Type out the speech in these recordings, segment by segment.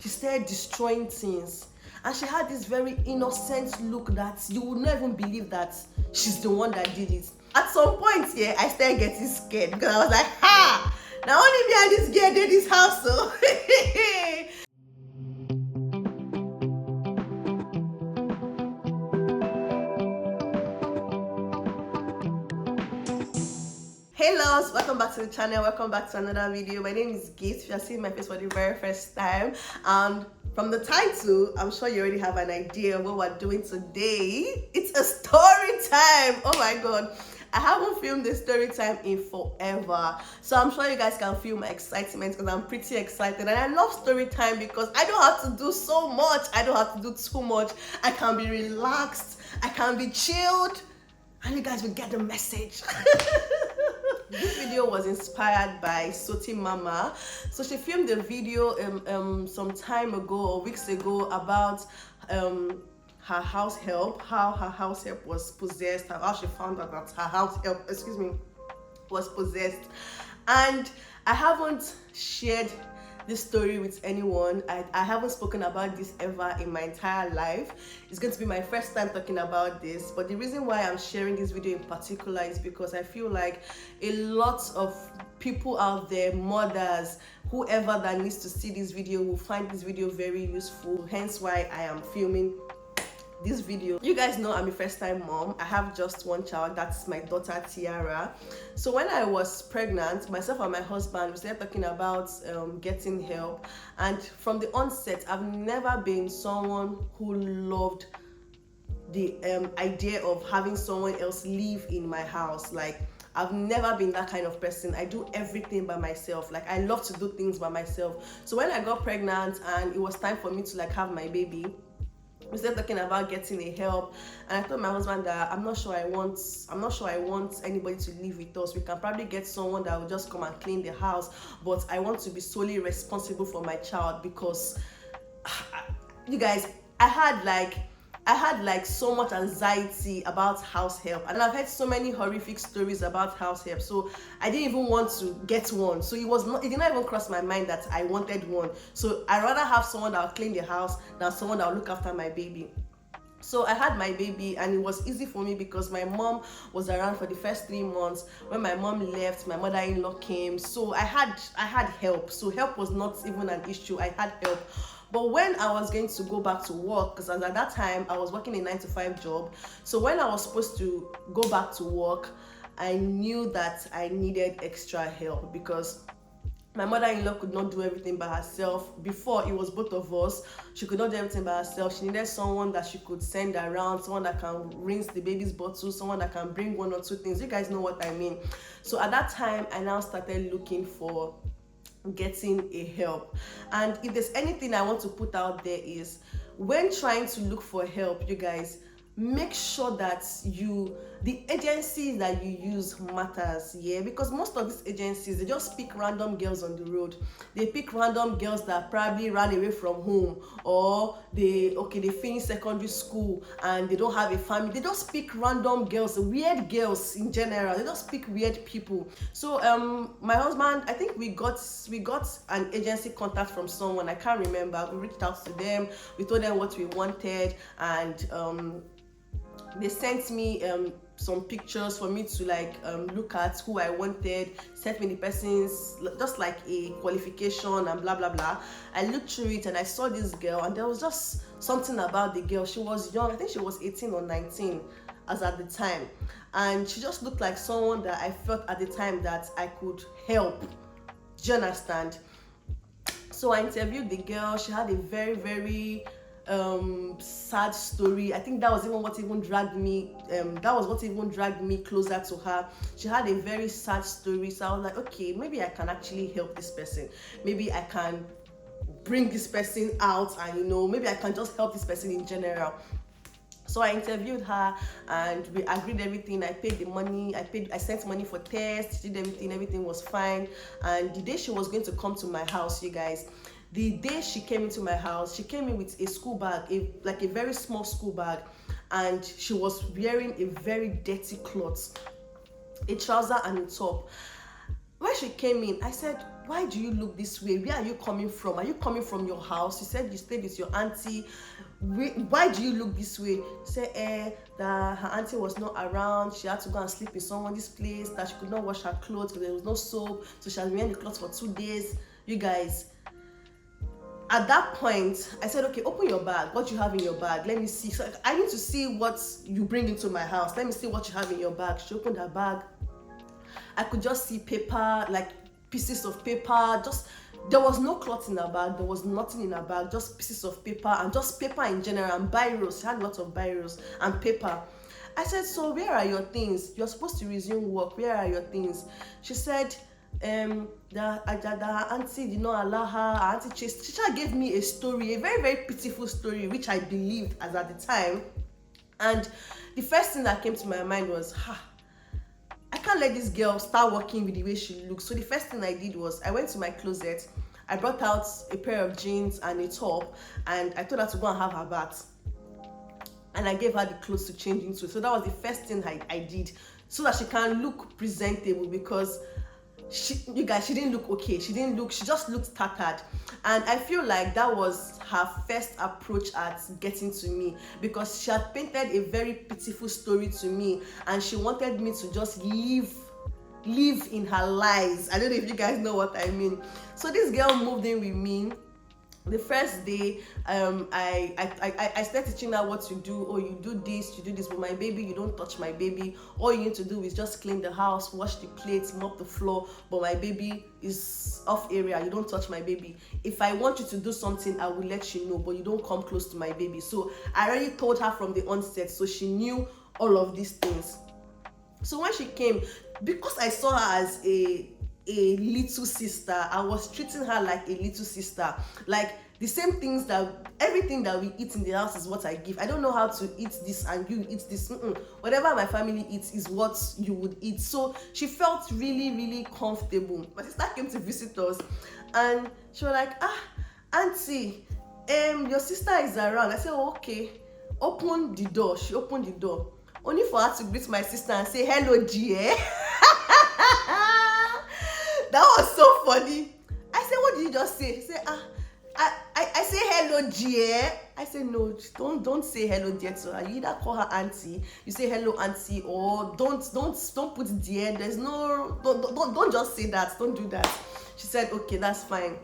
She started destroying things. And she had this very innocent look that you would not even believe that she's the one that did it. At some point, yeah, I started getting scared because I was like, ha! Now only me and this girl did this house, so. Hey loves, welcome back to the channel, welcome back to another video. My name is Gift. If you're seeing my face for the very first time, and from the title, I'm sure you already have an idea of what we're doing today. It's a story time. Oh my god, I haven't filmed a story time in forever, so I'm sure you guys can feel my excitement because I'm pretty excited. And I love story time because I don't have to do so much, I don't have to do too much. I can be relaxed, I can be chilled, and you guys will get the message. This video was inspired by Soti Mama. So she filmed a video some time ago or weeks ago about her house help, how her house help was possessed, how she found out that her house help, was possessed. And I haven't shared this story with anyone. I haven't spoken about this ever in my entire life. It's going to be my first time talking about this, but the reason why I'm sharing this video in particular is because I feel like a lot of people out there, mothers, whoever that needs to see this video will find this video very useful, hence why I am filming this video. You guys know I'm a first-time mom. I have just one child, that's my daughter Tiara. So when I was pregnant, myself and my husband, we started talking about getting help, and from the onset I've never been someone who loved the idea of having someone else live in my house. Like, I've never been that kind of person. I do everything by myself. Like, I love to do things by myself. So when I got pregnant and it was time for me to like have my baby, we started talking about getting a help, and I told my husband that I'm not sure I want anybody to live with us. We can probably get someone that will just come and clean the house, but I want to be solely responsible for my child because you guys, I had like so much anxiety about house help, and I've heard so many horrific stories about house help, so I didn't even want to get one. So it did not even cross my mind that I wanted one. So I'd rather have someone that will clean the house than someone that will look after my baby. So I had my baby, and it was easy for me because my mom was around for the first 3 months. When my mom left, my mother-in-law came, so I had help. So help was not even an issue. I had help. But when I was going to go back to work, because at that time I was working a 9-to-5 job, so when I was supposed to go back to work, I knew that I needed extra help because my mother-in-law could not do everything by herself. Before, it was both of us. She could not do everything by herself. She needed someone that she could send around, someone that can rinse the baby's bottle, someone that can bring 1 or 2 things. You guys know what I mean. So at that time, I now started looking for getting a help. And if there's anything I want to put out there is, when trying to look for help, you guys, make sure that the agencies that you use matters, yeah, because most of these agencies, they just pick random girls on the road. They pick random girls that probably ran away from home, or they finish secondary school and they don't have a family. They just pick random girls, weird girls in general. They just pick weird people. So my husband, I think we got an agency contact from someone, I can't remember. We reached out to them, we told them what we wanted, and they sent me some pictures for me to look at who I wanted, sent me the person's, just like a qualification and blah blah blah. I looked through it and I saw this girl, and there was just something about the girl. She was young, I think she was 18 or 19 as at the time, and she just looked like someone that I felt at the time that I could help. Do you understand? So I interviewed the girl. She had a very, very sad story. I think that was what even dragged me closer to her. She had a very sad story, so I was like, okay, maybe I can actually help this person. Maybe I can bring this person out, and maybe I can just help this person in general. So I interviewed her and we agreed everything. I paid the money, I sent money for tests, did everything was fine. And the day she was going to come to my house, you guys, the day she came into my house, she came in with a school bag, a very small school bag, and she was wearing a very dirty cloth, a trouser and a top. When she came in, I said, why do you look this way? Where are you coming from? Are you coming from your house? You said you stayed with your auntie. Why do you look this way? Say that her auntie was not around, she had to go and sleep in someone's place, that she could not wash her clothes because there was no soap, so she has been wearing the clothes for 2 days. You guys, at that point I said, okay, open your bag. What you have in your bag? Let me see. So I need to see what you bring into my house. Let me see what you have in your bag. She opened her bag. I could just see paper, like pieces of paper. Just, there was no cloth in her bag, there was nothing in her bag, just pieces of paper, and just paper in general, and biros. She had lots of biros and paper. I said, so where are your things? You're supposed to resume work. Where are your things? She said that her auntie did not allow her. Her auntie chased. She just gave me a story, a very, very pitiful story, which I believed as at the time. And the first thing that came to my mind was, I can't let this girl start working with the way she looks. So the first thing I did was I went to my closet, I brought out a pair of jeans and a top, and I told her to go and have her bath. And I gave her the clothes to change into. So that was the first thing I did, so that she can look presentable, because you guys, she didn't look okay. She just looked tattered. And I feel like that was her first approach at getting to me, because she had painted a very pitiful story to me, and she wanted me to just live in her lies. I don't know if you guys know what I mean. So this girl moved in with me. The first day, I started teaching her what to do. Oh, you do this, but my baby, you don't touch my baby. All you need to do is just clean the house, wash the plates, mop the floor, but my baby is off area. You don't touch my baby. If I want you to do something, I will let you know, but you don't come close to my baby. So I already told her from the onset, so she knew all of these things. So when she came, because I saw her as a little sister, I was treating her like a little sister. Like the same things, that everything that we eat in the house is what I give. I don't know how to eat this and you eat this. Whatever my family eats is what you would eat. So she felt really, really comfortable. My sister came to visit us, and she was like, auntie, your sister is around. I said, oh, okay, open the door. She opened the door, only for her to greet my sister and say, hello, dear. That was so funny. I said, what did you just say? She said, I say hello, dear. I said, no, don't say hello, dear to her. You either call her auntie, you say hello, auntie, or don't put dear. There's no, don't just say that. Don't do that. She said, okay, that's fine.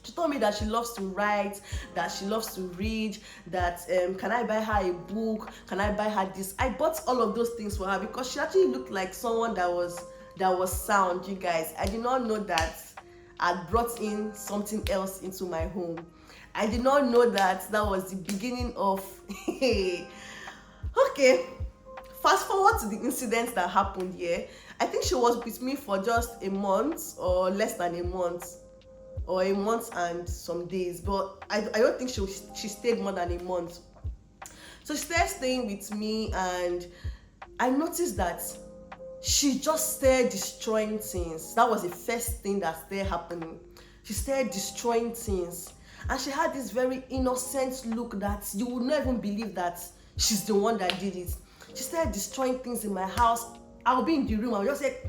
She told me that she loves to write, that she loves to read, that can I buy her a book? Can I buy her this? I bought all of those things for her, because she actually looked like someone that was sound. You guys, I did not know that I'd brought in something else into my home. I did not know that was the beginning of okay, fast forward to the incident that happened here. I think she was with me for just a month, or less than a month, or a month and some days, but I don't think she stayed more than a month. So she started staying with me, and I noticed that she just started destroying things. That was the first thing that started happening. She started destroying things, and she had this very innocent look that you would not even believe that she's the one that did it. She started destroying things in my house. I'll be in the room, I'll just say,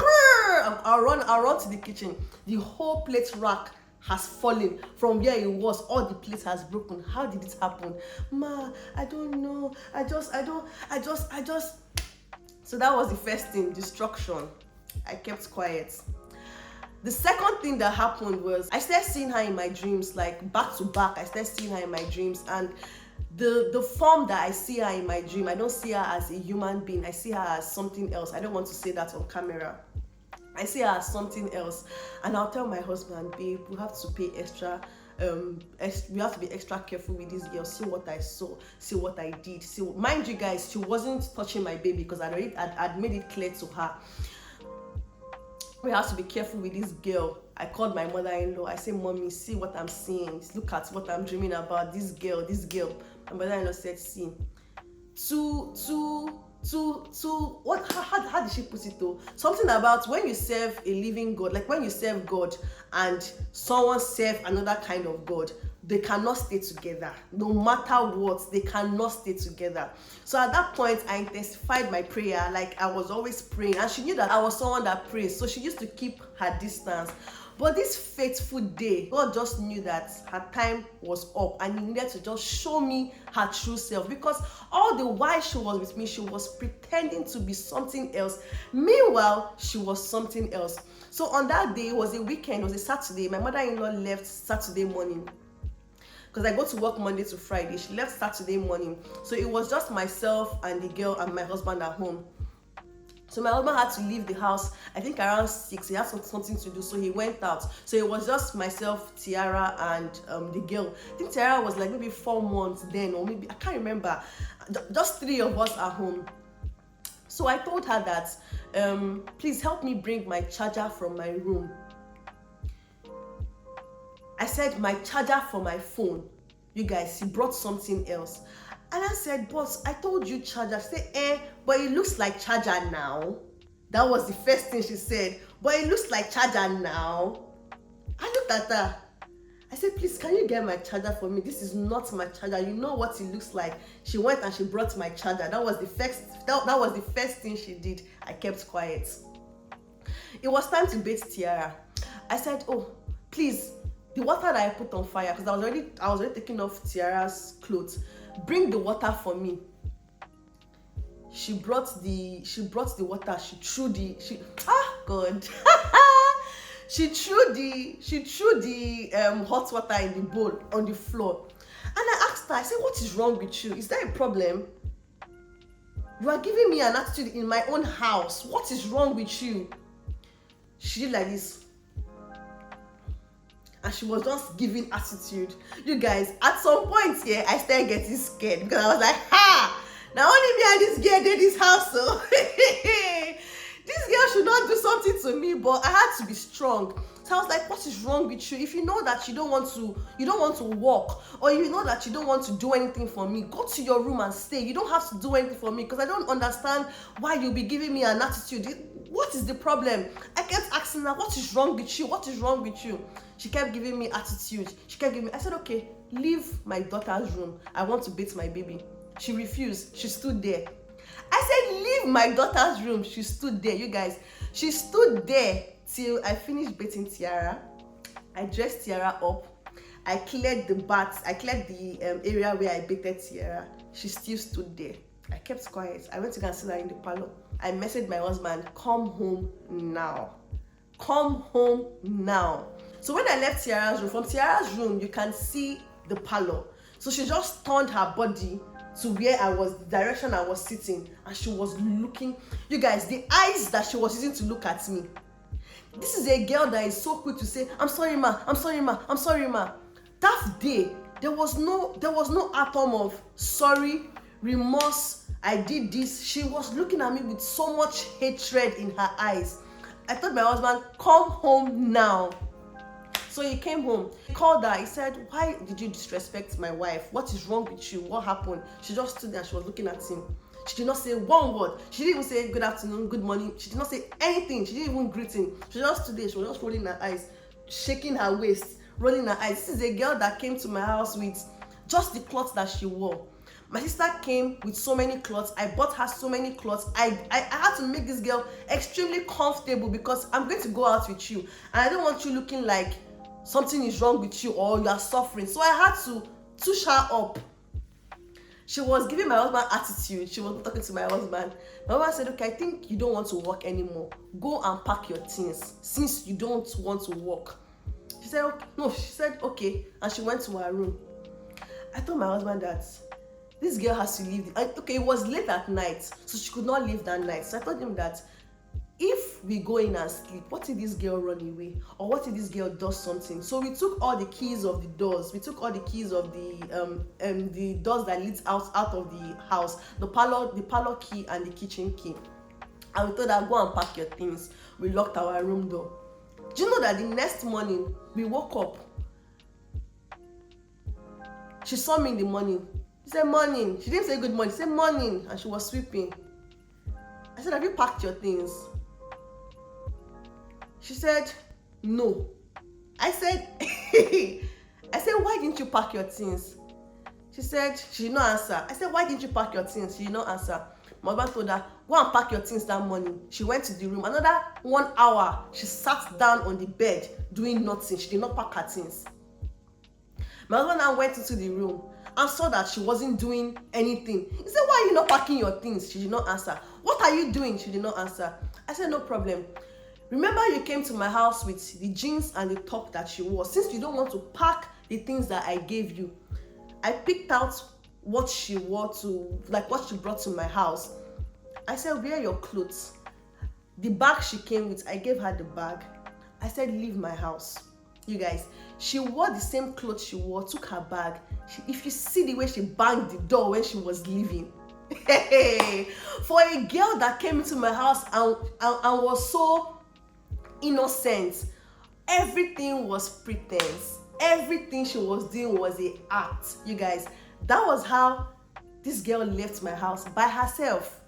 I'll run to the kitchen. The whole plate rack has fallen from where it was. All the plates has broken. How did it happen? Ma, I don't know. I just. So that was the first thing, destruction. I kept quiet. The second thing that happened was I started seeing her in my dreams, like back to back. I started seeing her in my dreams, and the form that I see her in my dream, I don't see her as a human being. I see her as something else. I don't want to say that on camera. I see her as something else, and I'll tell my husband, babe, we have to pay extra. We have to be extra careful with this girl. See what I saw, see what I did. See, mind you guys, she wasn't touching my baby, because I'd made it clear to her. We have to be careful with this girl. I called my mother-in-law. I said, mommy, see what I'm seeing. Look at what I'm dreaming about. This girl. My mother-in-law said, see, what? How did she put it though? Something about when you serve a living God, like when you serve God and someone serve another kind of God, they cannot stay together. No matter what, they cannot stay together. So at that point, I intensified my prayer. Like I was always praying, and she knew that I was someone that prays, so she used to keep her distance. But this fateful day, God just knew that her time was up and he needed to just show me her true self, because all the while she was with me, she was pretending to be something else. Meanwhile, she was something else. So on that day, it was a weekend, it was a Saturday. My mother-in-law left Saturday morning, because I go to work Monday to Friday. She left Saturday morning. So it was just myself and the girl and my husband at home. So my husband had to leave the house, I think around 6. He had something to do, so he went out. So it was just myself, Tiara, and the girl. I think Tiara was like maybe 4 months then, or maybe, I can't remember. Just 3 of us at home. So I told her that, please help me bring my charger from my room. I said, my charger for my phone. You guys, she brought something else. And I said, boss, I told you charger. She said, but it looks like charger now. That was the first thing she said. But it looks like charger now. I looked at her. I said, please, can you get my charger for me? This is not my charger. You know what it looks like. She went and she brought my charger. That was the first thing she did. I kept quiet. It was time to bathe Tiara. I said, oh, please, the water that I put on fire, because I was already taking off Tiara's clothes. Bring the water for me. She brought the water. She threw the hot water in the bowl on the floor. And I asked her, I said, what is wrong with you? Is there a problem? You are giving me an attitude in my own house. What is wrong with you? She did like this. And she was just giving attitude. You guys, at some point here, I started getting scared, because I was like, ha! Now only me and this girl did this house, so this girl should not do something to me, but I had to be strong. So I was like, what is wrong with you? If you know that you don't want to walk, or you know that you don't want to do anything for me, go to your room and stay. You don't have to do anything for me, because I don't understand why you'll be giving me an attitude. What is the problem? I kept asking her, what is wrong with you? What is wrong with you? She kept giving me attitude. I said, okay, leave my daughter's room. I want to bathe my baby. She refused. She stood there. I said, leave my daughter's room. She stood there. You guys, she stood there till I finished bathing Tiara. I dressed Tiara up. I cleared the bath. I cleared the area where I bathed Tiara. She still stood there. I kept quiet. I went to go and sit her in the parlor. I messaged my husband, come home now. Come home now. So when I left Tiara's room, from Tiara's room, you can see the parlor. So she just turned her body to where I was, the direction I was sitting, and she was looking. You guys, the eyes that she was using to look at me. This is a girl that is so quick to say, I'm sorry, ma, I'm sorry, ma, I'm sorry, ma. That day, there was no atom of sorry, remorse, I did this. She was looking at me with so much hatred in her eyes. I told my husband, come home now. So he came home. He called her. He said, why did you disrespect my wife? What is wrong with you? What happened? She just stood there and she was looking at him. She did not say one word. She didn't even say good afternoon, good morning. She did not say anything. She didn't even greet him. She just stood there. She was just rolling her eyes, shaking her waist, rolling her eyes. This is a girl that came to my house with just the clothes that she wore. My sister came with so many clothes. I bought her so many clothes. I had to make this girl extremely comfortable, because I'm going to go out with you. And I don't want you looking like something is wrong with you or you are suffering. So I had to touch her up. She was giving my husband attitude. She was talking to my husband. My husband said, okay, I think you don't want to work anymore. Go and pack your things since you don't want to work. She said, okay. No, she said, okay. And she went to her room. I told my husband that this girl has to leave. Okay, it was late at night, so she could not leave that night. So I told him that if we go in and sleep, what if this girl run away? Or what if this girl does something? So we took all the keys of the doors. We took all the keys of the doors that leads out of the house, the parlor key and the kitchen key. And we told her, go and pack your things. We locked our room door. Do you know that the next morning, we woke up. She saw me in the morning. She said, morning. She didn't say good morning. She said, morning. And she was sweeping. I said, have you packed your things? She said, no. I said, why didn't you pack your things? She said, she did not answer. I said, why didn't you pack your things? She did not answer. My husband told her, go and pack your things that morning. She went to the room. Another 1 hour, she sat down on the bed doing nothing. She did not pack her things. My husband now went into the room and saw that she wasn't doing anything. He said, why are you not packing your things? She did not answer. What are you doing? She did not answer. I said, no problem. Remember you came to my house with the jeans and the top that she wore. Since you don't want to pack the things that I gave you, I picked out what she wore to, like what she brought to my house. I said, wear your clothes. The bag she came with, I gave her the bag. I said, leave my house. You guys, she wore the same clothes she wore, took her bag. If you see the way she banged the door when she was leaving, for a girl that came into my house and was so innocent, everything was pretense. Everything she was doing was a act. You guys, that was how this girl left my house by herself.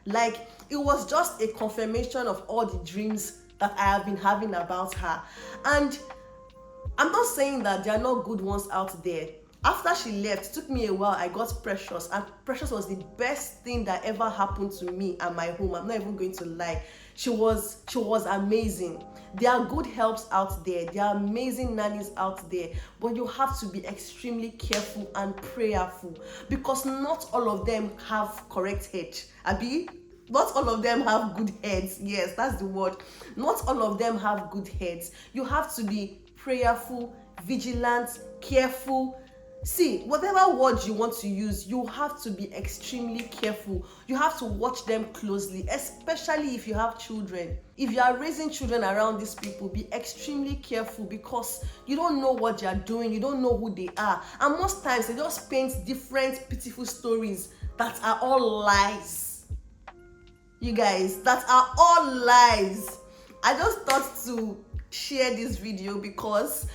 Like, it was just a confirmation of all the dreams that I have been having about her. And I'm not saying that there are not good ones out there. After she left, it took me a while, I got Precious, and Precious was the best thing that ever happened to me and my home. I'm not even going to lie. She was amazing. There are good helps out there. There are amazing nannies out there, but you have to be extremely careful and prayerful, because not all of them have correct head. Abi? Not all of them have good heads. Yes, that's the word. Not all of them have good heads. You have to be prayerful, vigilant, careful. See, whatever words you want to use, you have to be extremely careful. You have to watch them closely, especially if you have children. If you are raising children around these people, be extremely careful, because you don't know what they are doing. You don't know who they are. And most times, they just paint different pitiful stories that are all lies. You guys, that are all lies. I just thought to share this video because,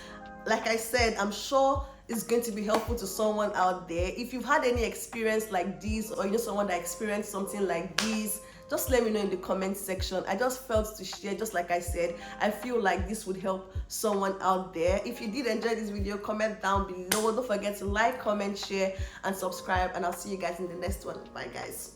like I said, I'm sure it's going to be helpful to someone out there. If you've had any experience like this, or you know someone that experienced something like this, just let me know in the comment section. I just felt to share, just like I said. I feel like this would help someone out there. If you did enjoy this video, comment down below. Don't forget to like, comment, share, and subscribe, and I'll see you guys in the next one. Bye guys.